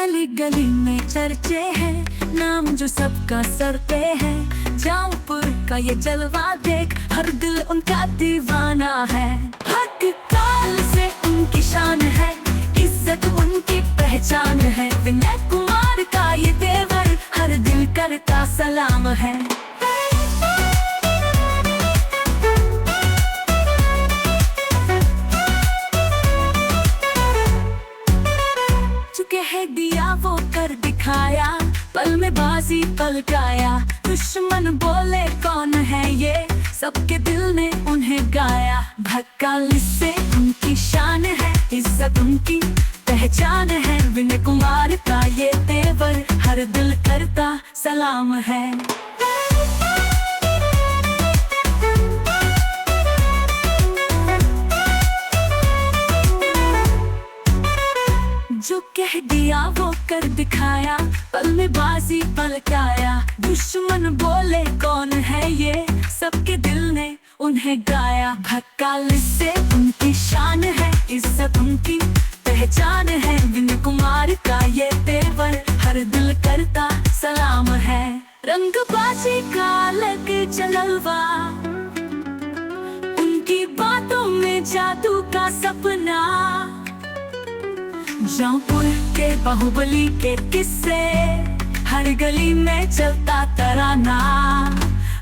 गली गली में चर्चे हैं, नाम जो सबका सर पे है। जौनपुर का ये जलवा देख, हर दिल उनका दीवाना है। हक काल से उनकी शान है, इज्जत उनकी पहचान है। विनय कुमार का ये तेवर, हर दिल करता सलाम है। चुके है दिया वो कर दिखाया, पल में बाजी पलटाया। दुश्मन बोले कौन है ये, सबके दिल ने उन्हें गाया। भक्काल से उनकी शान है, इज्जत उनकी पहचान है। विनय कुमार का ये तेवर, हर दिल करता सलाम है। जो कह दिया वो कर दिखाया, पल में बाजी पलटाया। दुश्मन बोले कौन है ये, सबके दिल ने उन्हें गाया। भक्काल से उनकी शान है, इज्जत उनकी पहचान है। विनय कुमार का ये तेवर, हर दिल करता सलाम है। रंगबाजी का अलग जलवा, उनकी बातों में जादू का सपना। जौनपुर के बाहुबली के किस्से, हर गली में चलता तराना।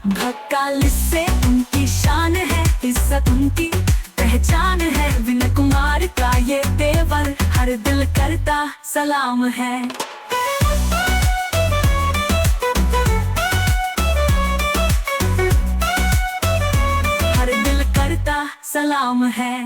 भक्काल से उनकी शान है, इज्जत उनकी पहचान है। विनय कुमार का ये तेवर, हर दिल करता सलाम है। हर दिल करता सलाम है।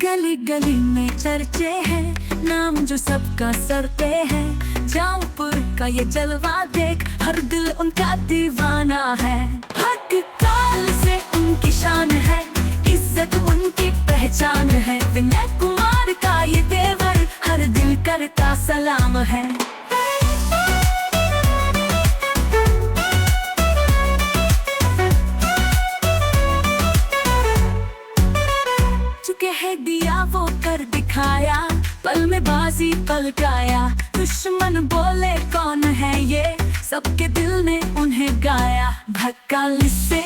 गली गली में चर्चे हैं, नाम जो सबका सर पे है। जौनपुर का ये जलवा देख, हर दिल उनका दीवाना है। हक काल से उनकी शान है, इज्जत उनकी पहचान है। विनय कुमार का ये तेवर, हर दिल करता सलाम है। चुके है दिया वो कर दिखाया, पल में बाजी पलटाया। दुश्मन बोले कौन है ये, सबके दिल ने उन्हें गाया। भक्काल से